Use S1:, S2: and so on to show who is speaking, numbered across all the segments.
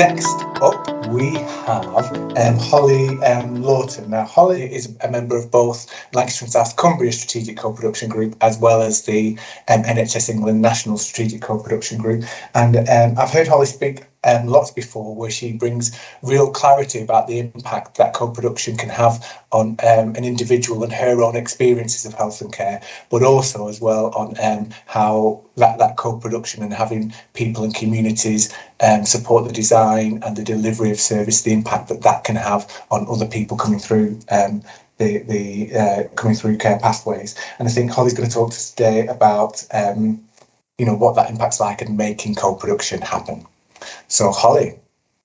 S1: Next up, we have Holly Loughton. Now, Holly is a member of both Lancashire and South Cumbria Strategic Co-Production Group, as well as the NHS England National Strategic Co-Production Group. And I've heard Holly speak lots before, where she brings real clarity about the impact that co-production can have on an individual and her own experiences of health and care, but also as well on how that co-production and having people and communities support the design and the delivery of service, the impact that can have on other people coming through coming through care pathways. And I think Holly's going to talk to us today about what that impact's like and making co-production happen. So, Holly.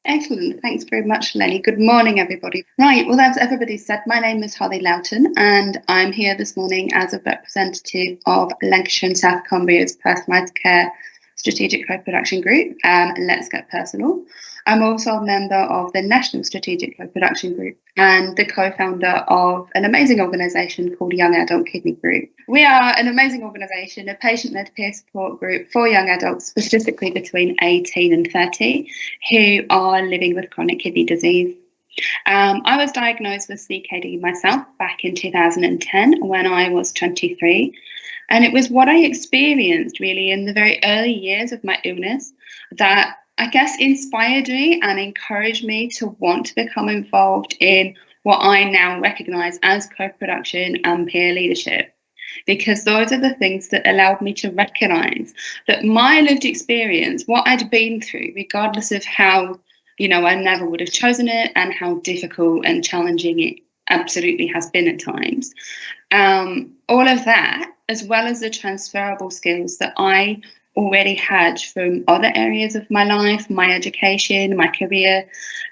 S2: Excellent. Thanks very much, Lenny. Good morning, everybody. Right. Well, as everybody said, my name is Holly Loughton, and I'm here this morning as a representative of Lancashire and South Cumbria's Personalised Care Strategic Co-Production Group, Let's Get Personal. I'm also a member of the National Strategic Co-Production Group and the co-founder of an amazing organisation called Young Adult Kidney Group. We are an amazing organisation, a patient-led peer support group for young adults, specifically between 18 and 30, who are living with chronic kidney disease. I was diagnosed with CKD myself back in 2010 when I was 23. And it was what I experienced really in the very early years of my illness that I guess inspired me and encouraged me to want to become involved in what I now recognise as co-production and peer leadership, because those are the things that allowed me to recognise that my lived experience, what I'd been through, regardless of how, I never would have chosen it and how difficult and challenging it absolutely has been at times. All of that, as well as the transferrable skills that I already had from other areas of my life, my education, my career,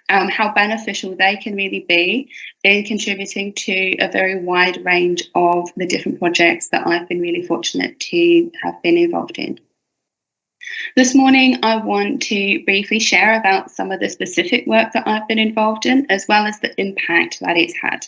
S2: how beneficial they can really be in contributing to a very wide range of the different projects that I've been really fortunate to have been involved in. This morning, I want to briefly share about some of the specific work that I've been involved in, as well as the impact that it's had.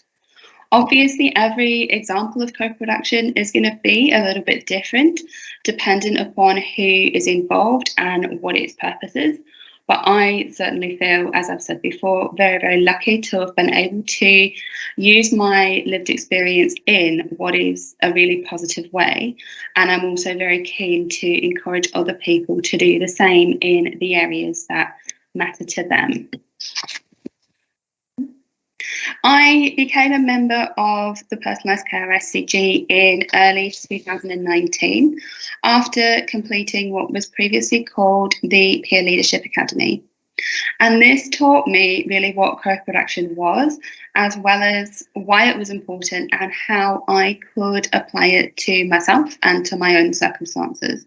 S2: Obviously, every example of co-production is going to be a little bit different, dependent upon who is involved and what its purpose is. But I certainly feel, as I've said before, very, very lucky to have been able to use my lived experience in what is a really positive way. And I'm also very keen to encourage other people to do the same in the areas that matter to them. I became a member of the Personalised Care SCG in early 2019 after completing what was previously called the Peer Leadership Academy. And this taught me really what co-production was, as well as why it was important and how I could apply it to myself and to my own circumstances.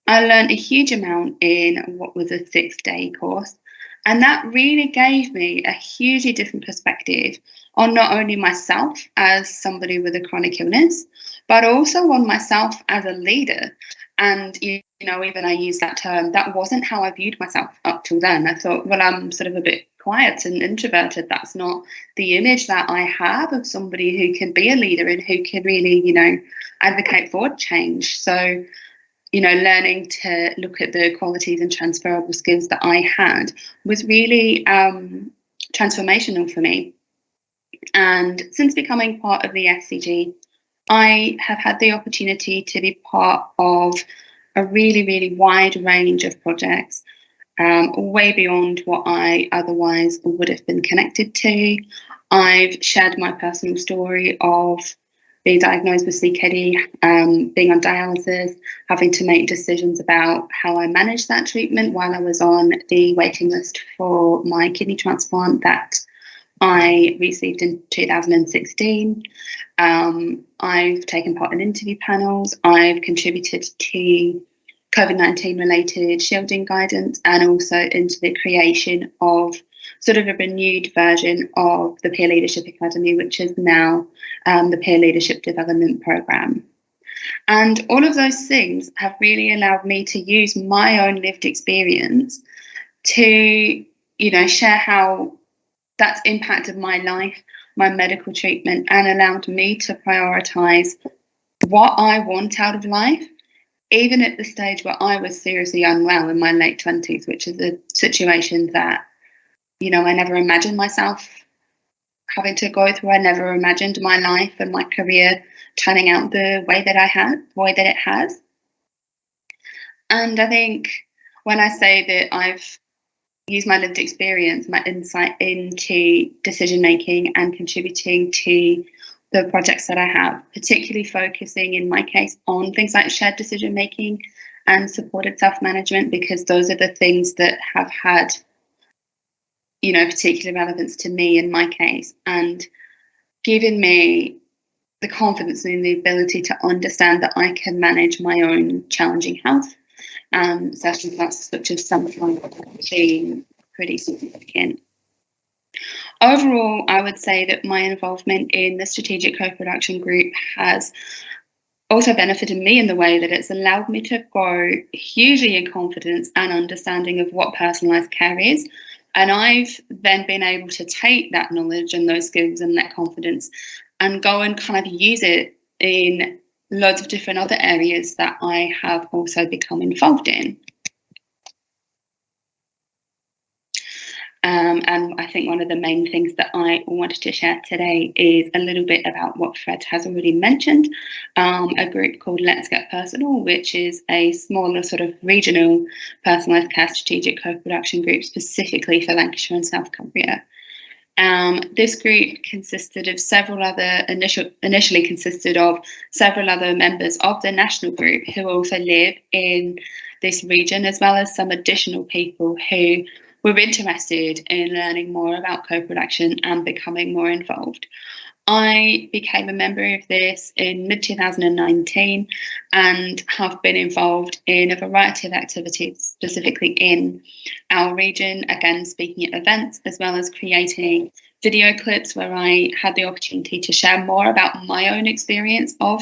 S2: I learned a huge amount in what was a 6-day course. And that really gave me a hugely different perspective on not only myself as somebody with a chronic illness, but also on myself as a leader. And, even I use that term, that wasn't how I viewed myself up till then. I thought, well, I'm sort of a bit quiet and introverted. That's not the image that I have of somebody who can be a leader and who can really, advocate for change. So, learning to look at the qualities and transferable skills that I had was really transformational for me. And since becoming part of the SCG, I have had the opportunity to be part of a really, really wide range of projects, way beyond what I otherwise would have been connected to. I've shared my personal story of being diagnosed with CKD, being on dialysis, having to make decisions about how I managed that treatment while I was on the waiting list for my kidney transplant that I received in 2016. I've taken part in interview panels. I've contributed to COVID-19 related shielding guidance and also into the creation of sort of a renewed version of the Peer Leadership Academy, which is now the Peer Leadership Development Programme. And all of those things have really allowed me to use my own lived experience to, share how that's impacted my life, my medical treatment, and allowed me to prioritise what I want out of life, even at the stage where I was seriously unwell in my late 20s, which is a situation that I never imagined myself having to go through. I never imagined my life and my career turning out the way that it has. And I think when I say that I've used my lived experience, my insight into decision making and contributing to the projects that I have, particularly focusing in my case on things like shared decision making and supported self-management, because those are the things that have had, particular relevance to me in my case, and given me the confidence and the ability to understand that I can manage my own challenging health circumstances, such as something being pretty significant. Overall, I would say that my involvement in the strategic co-production group has also benefited me in the way that it's allowed me to grow hugely in confidence and understanding of what personalised care is. And I've then been able to take that knowledge and those skills and that confidence and go and kind of use it in loads of different other areas that I have also become involved in. And I think one of the main things that I wanted to share today is a little bit about what Fred has already mentioned, a group called Let's Get Personal, which is a smaller sort of regional personalised care strategic co-production group specifically for Lancashire and South Cumbria. This group consisted of initially consisted of several other members of the national group who also live in this region, as well as some additional people who were interested in learning more about co-production and becoming more involved. I became a member of this in mid-2019 and have been involved in a variety of activities, specifically in our region, again, speaking at events, as well as creating video clips where I had the opportunity to share more about my own experience of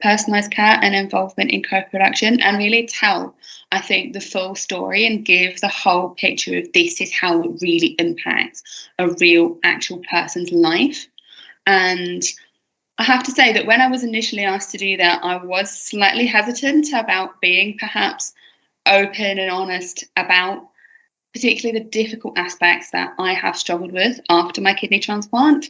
S2: personalised care and involvement in co-production, and really tell, I think, the full story and give the whole picture of this is how it really impacts a real, actual person's life. And I have to say that when I was initially asked to do that, I was slightly hesitant about being perhaps open and honest about particularly the difficult aspects that I have struggled with after my kidney transplant.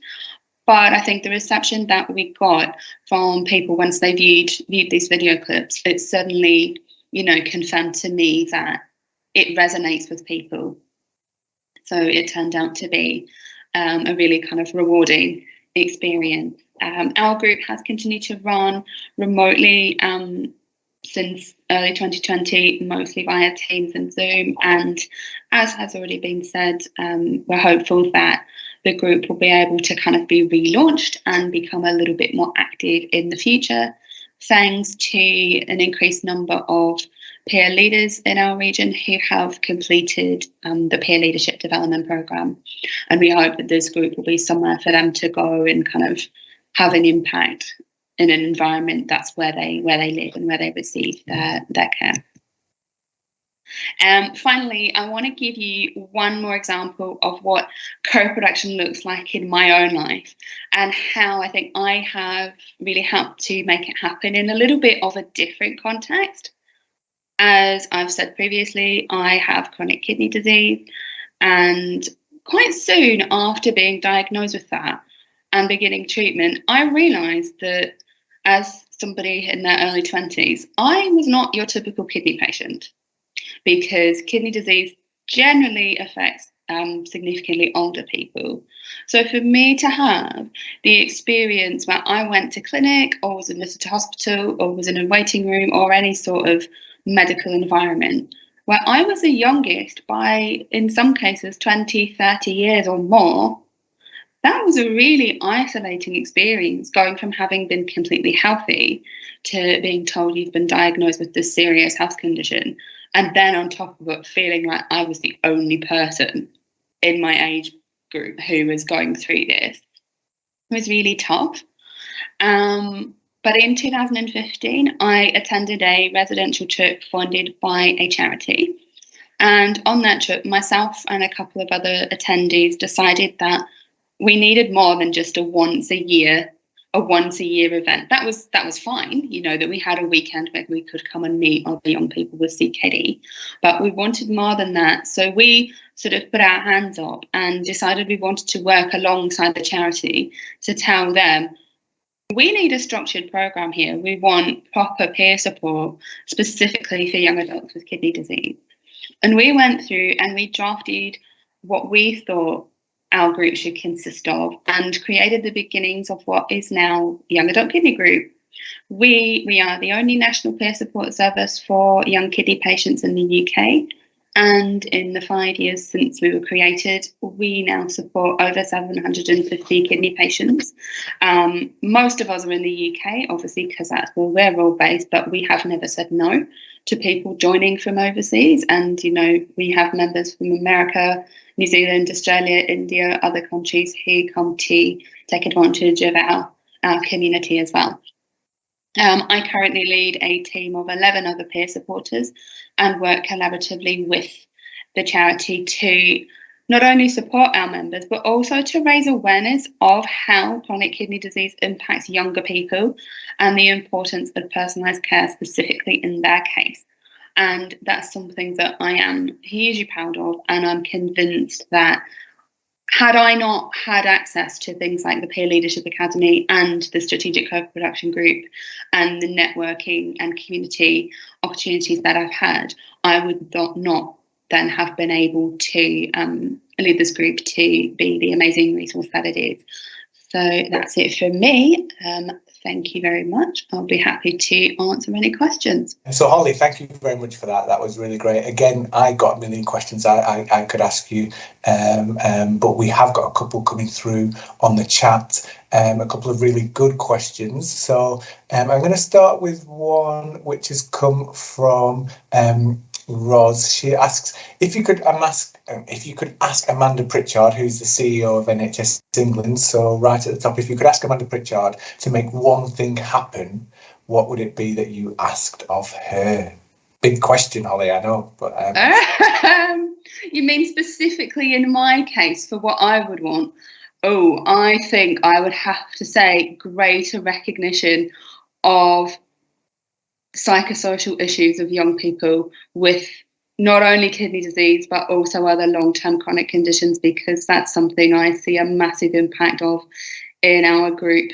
S2: But I think the reception that we got from people once they viewed these video clips, it certainly, confirmed to me that it resonates with people. So it turned out to be a really kind of rewarding experience. Our group has continued to run remotely since early 2020, mostly via Teams and Zoom. And as has already been said, we're hopeful that the group will be able to kind of be relaunched and become a little bit more active in the future, thanks to an increased number of peer leaders in our region who have completed the peer leadership development program. And we hope that this group will be somewhere for them to go and kind of have an impact in an environment that's where they live and where they receive their care. Finally, I want to give you one more example of what co-production looks like in my own life and how I think I have really helped to make it happen in a little bit of a different context. As I've said previously, I have chronic kidney disease, and quite soon after being diagnosed with that and beginning treatment, I realised that as somebody in their early 20s, I was not your typical kidney patient, because kidney disease generally affects significantly older people. So for me to have the experience where I went to clinic or was admitted to hospital or was in a waiting room or any sort of medical environment where I was the youngest by, in some cases, 20, 30 years or more, that was a really isolating experience, going from having been completely healthy to being told you've been diagnosed with this serious health condition. And then on top of it, feeling like I was the only person in my age group who was going through this. It was really tough. But in 2015, I attended a residential trip funded by a charity. And on that trip, myself and a couple of other attendees decided that we needed more than just a once a year event. That was fine, that we had a weekend where we could come and meet other young people with CKD, but we wanted more than that. So we sort of put our hands up and decided we wanted to work alongside the charity to tell them, we need a structured programme here. We want proper peer support, specifically for young adults with kidney disease. And we went through and we drafted what we thought our group should consist of and created the beginnings of what is now Young Adult Kidney Group. We are the only national peer support service for young kidney patients in the UK. And in the 5 years since we were created, we now support over 750 kidney patients. Most of us are in the UK, obviously, because that's where we're all based, but we have never said no to people joining from overseas. And, you know, we have members from America, New Zealand, Australia, India, other countries who come to take advantage of our community as well. I currently lead a team of 11 other peer supporters and work collaboratively with the charity to not only support our members, but also to raise awareness of how chronic kidney disease impacts younger people and the importance of personalised care specifically in their case. And that's something that I am hugely proud of, and I'm convinced that had I not had access to things like the Peer Leadership Academy and the Strategic Co-Production Group and the networking and community opportunities that I've had, I would not then have been able to lead this group to be the amazing resource that it is. So that's it from me. Thank you very much. I'll be happy to answer any questions.
S1: So Holly, thank you very much for that. That was really great. Again, I got a million questions I could ask you, but we have got a couple coming through on the chat, a couple of really good questions. So I'm going to start with one which has come from Roz. She asks if you could ask Amanda Pritchard, who's the CEO of NHS England, so right at the top, if you could ask Amanda Pritchard to make one thing happen, what would it be that you asked of her? Big question, Holly, I know, but
S2: you mean specifically in my case for what I would want? Oh, I think I would have to say greater recognition of psychosocial issues of young people with not only kidney disease but also other long-term chronic conditions, because that's something I see a massive impact of in our group.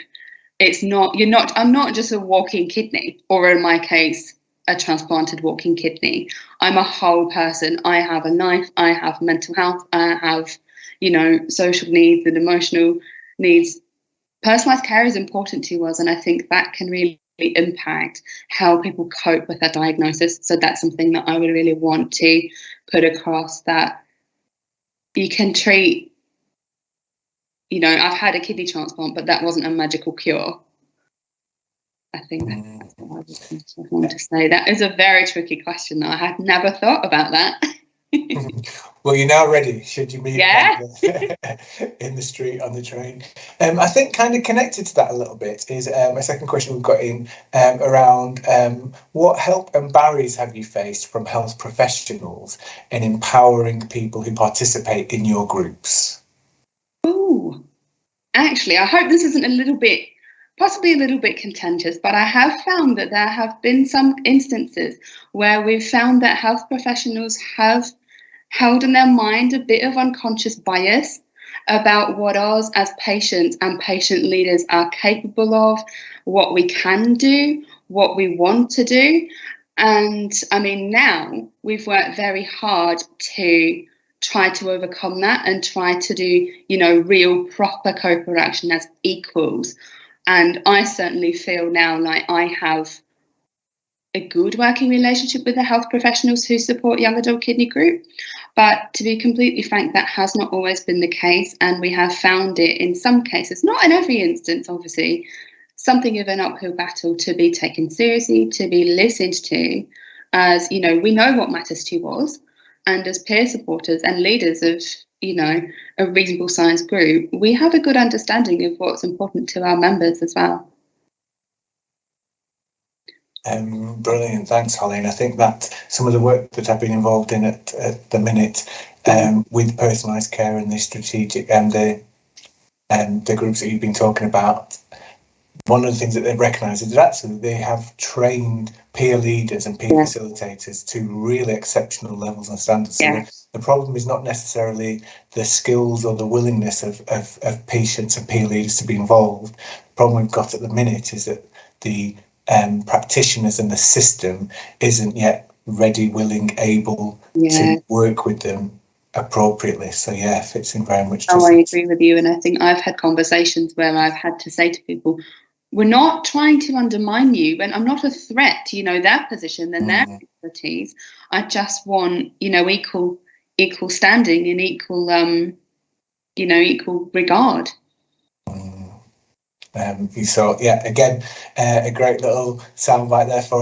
S2: I'm not just a walking kidney, or in my case a transplanted walking kidney. I'm a whole person. I have a life, I have mental health, I have, you know, social needs and emotional needs. Personalised care is important to us, and I think that can really impact how people cope with their diagnosis. So that's something that I would really want to put across, that you can treat, you know, I've had a kidney transplant, but that wasn't a magical cure. I think that's what I would want to say. That is a very tricky question. I had never thought about that.
S1: Well, you're now ready, should you meet in the street, on the train. I think kind of connected to that a little bit is a second question we've got in around what help and barriers have you faced from health professionals in empowering people who participate in your groups?
S2: Oh, actually, I hope this isn't possibly a little bit contentious, but I have found that there have been some instances where we've found that health professionals have held in their mind a bit of unconscious bias about what us as patients and patient leaders are capable of, what we can do, what we want to do. And I mean, now we've worked very hard to try to overcome that and try to do, you know, real proper co-production as equals. And I certainly feel now like I have a good working relationship with the health professionals who support Young Adult Kidney Group. But to be completely frank, that has not always been the case. And we have found it in some cases, not in every instance, obviously, something of an uphill battle to be taken seriously, to be listened to, as, you know, we know what matters to us. And as peer supporters and leaders of, you know, a reasonable sized group, we have a good understanding of what's important to our members as well.
S1: Brilliant, thanks, Holly. And I think that some of the work that I've been involved in at the minute with personalised care and the strategic and the groups that you've been talking about, one of the things that they've recognised is that actually they have trained peer leaders and peer facilitators to really exceptional levels and standards. So the problem is not necessarily the skills or the willingness of patients and peer leaders to be involved. The problem we've got at the minute is that the practitioners and the system isn't yet ready, willing, able to work with them appropriately. So fits in very much.
S2: I agree with you, and I think I've had conversations where I've had to say to people, we're not trying to undermine you, and I'm not a threat to, their position and their expertise. I just want, equal standing and equal, equal regard.
S1: So again, a great little soundbite there for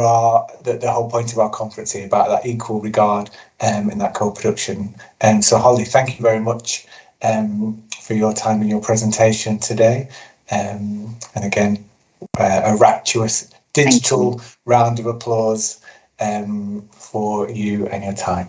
S1: the whole point of our conference here about that equal regard in that co-production. And so Holly, thank you very much for your time and your presentation today. And again, a rapturous digital round of applause for you and your time.